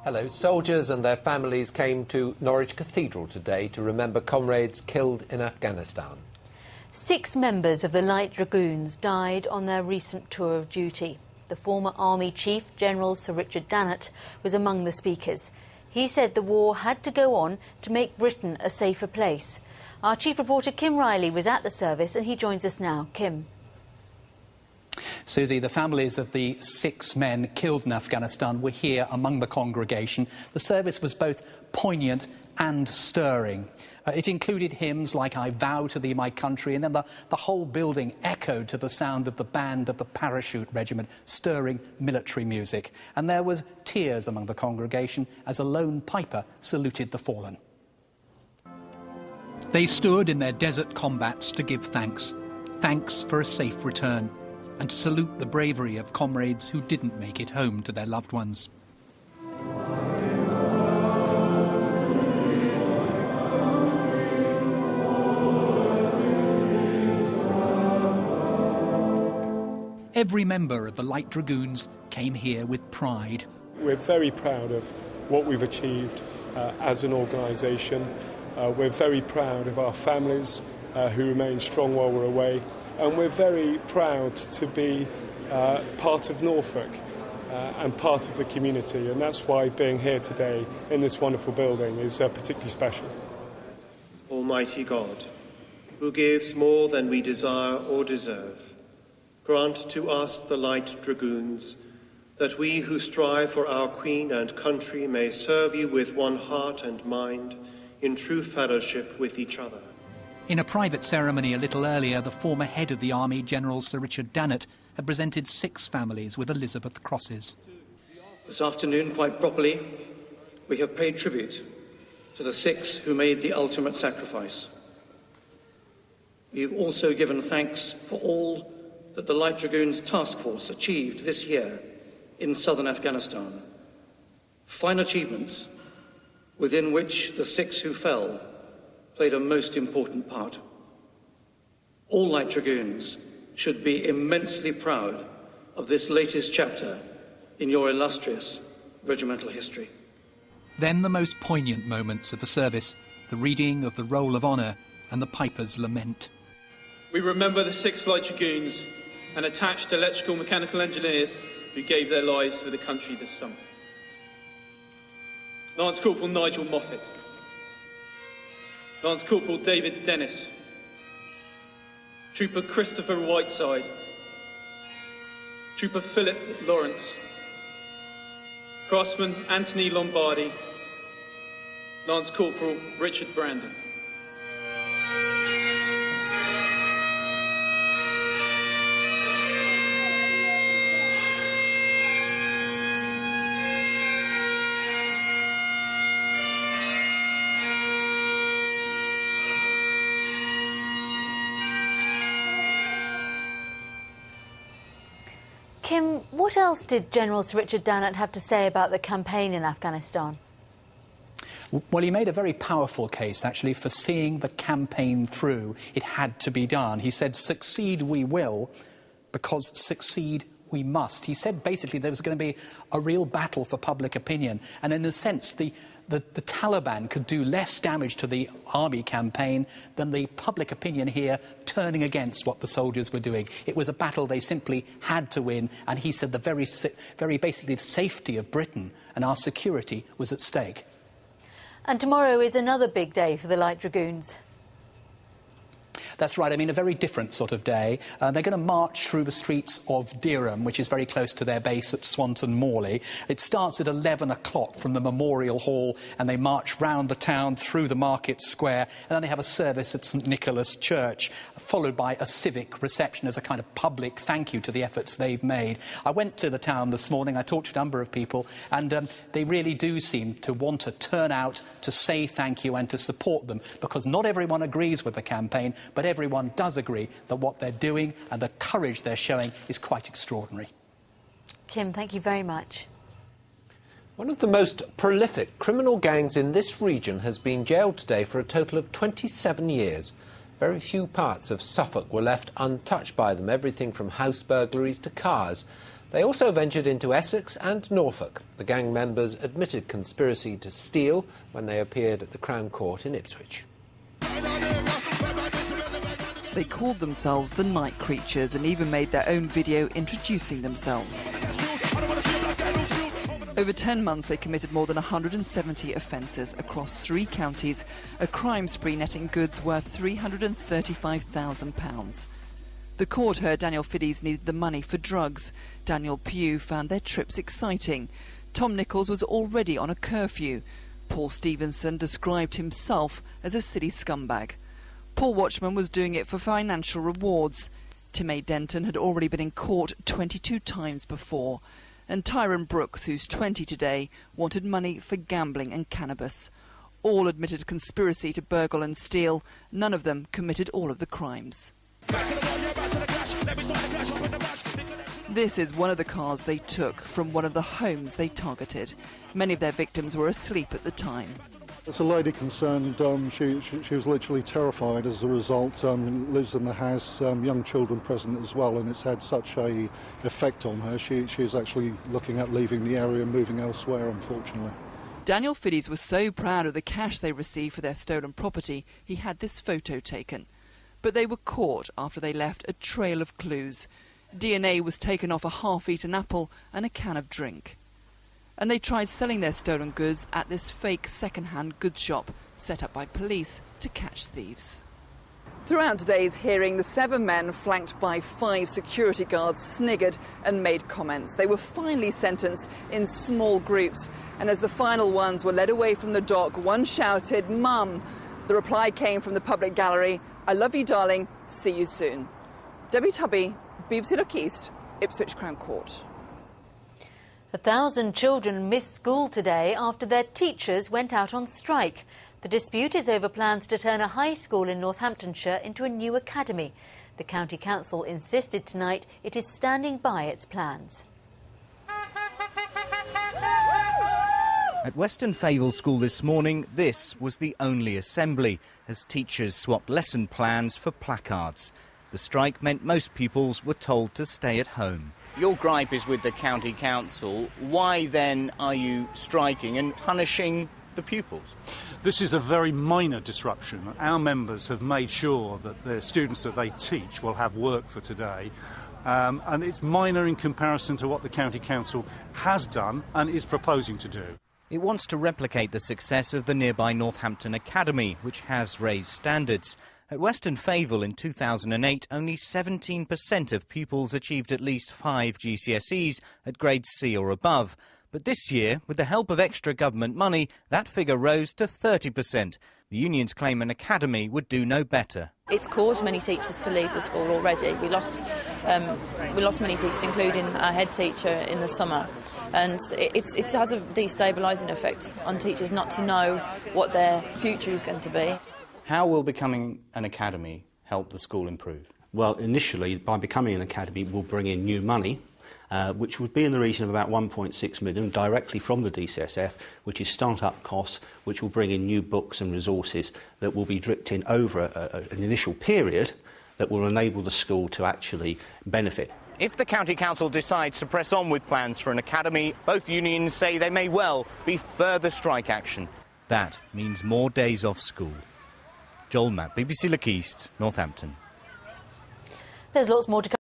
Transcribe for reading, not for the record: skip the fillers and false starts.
Hello. Soldiers and their families came to Norwich Cathedral today to remember comrades killed in Afghanistan. 6 members of the Light Dragoons died on their recent tour of duty. The former Army Chief, General Sir Richard Dannett, was among the speakers. He said the war had to go on to make Britain a safer place. Our chief reporter Kim Riley was at the service and he joins us now. Kim. Susie, the families of the 6 men killed in Afghanistan were here among the congregation. The service was both poignant and stirring. It included hymns like I Vow to Thee, My Country, and then the whole building echoed to the sound of the band of the Parachute Regiment, stirring military music. And there was tears among the congregation as a lone piper saluted the fallen. They stood in their desert combats to give thanks. Thanks for a safe return, and to salute the bravery of comrades who didn't make it home to their loved ones. Every member of the Light Dragoons came here with pride. We're very proud of what we've achieved as an organisation. We're very proud of our families who remain strong while we're away. And we're very proud to be part of Norfolk and part of the community. And that's why being here today in this wonderful building is particularly special. Almighty God, who gives more than we desire or deserve, grant to us, the Light Dragoons, that we who strive for our Queen and country may serve you with one heart and mind in true fellowship with each other. In a private ceremony a little earlier, the former head of the Army, General Sir Richard Dannett, had presented 6 families with Elizabeth crosses. This afternoon, quite properly, we have paid tribute to the 6 who made the ultimate sacrifice. We have also given thanks for all that the Light Dragoons Task Force achieved this year in southern Afghanistan. Fine achievements within which the 6 who fell played a most important part. All Light Dragoons should be immensely proud of this latest chapter in your illustrious regimental history. Then the most poignant moments of the service, the reading of the Roll of Honour and the Piper's Lament. We remember the 6 Light Dragoons and attached electrical mechanical engineers who gave their lives for the country this summer. Lance Corporal Nigel Moffat, Lance Corporal David Dennis, Trooper Christopher Whiteside, Trooper Philip Lawrence, Craftsman Anthony Lombardi, Lance Corporal Richard Brandon. Kim, what else did General Sir Richard Dannett have to say about the campaign in Afghanistan? Well, he made a very powerful case, actually, for seeing the campaign through. It had to be done. He said, succeed we will, because succeed we must. He said, basically, there was going to be a real battle for public opinion. And in a sense, the Taliban could do less damage to the army campaign than the public opinion here turning against what the soldiers were doing. It was a battle they simply had to win, and he said the very basically the safety of Britain and our security was at stake. And tomorrow is another big day for the Light Dragoons. That's right. I mean, a very different sort of day. They're going to march through the streets of Dereham, which is very close to their base at Swanton Morley. It starts at 11 o'clock from the Memorial Hall, and they march round the town through the Market Square, and then they have a service at St Nicholas Church, followed by a civic reception as a kind of public thank you to the efforts they've made. I went to the town this morning. I talked to a number of people, and they really do seem to want to turn out to say thank you and to support them, because not everyone agrees with the campaign, but everyone does agree that what they're doing and the courage they're showing is quite extraordinary. Kim, thank you very much. One of the most prolific criminal gangs in this region has been jailed today for a total of 27 years. Very few parts of Suffolk were left untouched by them, everything from house burglaries to cars. They also ventured into Essex and Norfolk. The gang members admitted conspiracy to steal when they appeared at the Crown Court in Ipswich. They called themselves the Night Creatures and even made their own video introducing themselves. Over 10 months, they committed more than 170 offences across 3 counties, a crime spree netting goods worth £335,000. The court heard Daniel Fiddies needed the money for drugs. Daniel Pugh found their trips exciting. Tom Nichols was already on a curfew. Paul Stevenson described himself as a city scumbag. Paul Watchman was doing it for financial rewards. Tim A. Denton had already been in court 22 times before. And Tyrone Brooks, who's 20 today, wanted money for gambling and cannabis. All admitted conspiracy to burgle and steal. None of them committed all of the crimes. This is one of the cars they took from one of the homes they targeted. Many of their victims were asleep at the time. There's a lady concerned, she was literally terrified as a result, lives in the house, young children present as well, and it's had such a effect on her. She's actually looking at leaving the area and moving elsewhere, unfortunately. Daniel Fiddies was so proud of the cash they received for their stolen property, he had this photo taken. But they were caught after they left a trail of clues. DNA was taken off a half-eaten apple and a can of drink. And they tried selling their stolen goods at this fake second-hand goods shop set up by police to catch thieves. Throughout today's hearing, the 7 men, flanked by 5 security guards, sniggered and made comments. They were finally sentenced in small groups, and as the final ones were led away from the dock, one shouted, "Mum!" The reply came from the public gallery, "I love you, darling, see you soon." Debbie Tubby, BBC Look East, Ipswich Crown Court. 1,000 children missed school today after their teachers went out on strike. The dispute is over plans to turn a high school in Northamptonshire into a new academy. The County Council insisted tonight it is standing by its plans. At Weston Favell School this morning, this was the only assembly, as teachers swapped lesson plans for placards. The strike meant most pupils were told to stay at home. Your gripe is with the County Council. Why then are you striking and punishing the pupils? This is a very minor disruption. Our members have made sure that the students that they teach will have work for today. And it's minor in comparison to what the County Council has done and is proposing to do. It wants to replicate the success of the nearby Northampton Academy, which has raised standards. At Weston Favell in 2008, only 17% of pupils achieved at least 5 GCSEs at grade C or above. But this year, with the help of extra government money, that figure rose to 30%. The unions claim an academy would do no better. It's caused many teachers to leave the school already. We lost many teachers, including our head teacher in the summer. And it has a destabilising effect on teachers not to know what their future is going to be. How will becoming an academy help the school improve? Well, initially, by becoming an academy, we'll bring in new money, which would be in the region of about 1.6 million directly from the DCSF, which is start-up costs, which will bring in new books and resources that will be dripped in over an initial period that will enable the school to actually benefit. If the County Council decides to press on with plans for an academy, both unions say there may well be further strike action. That means more days off school. Joel Matt, BBC Look East, Northampton. There's lots more to come.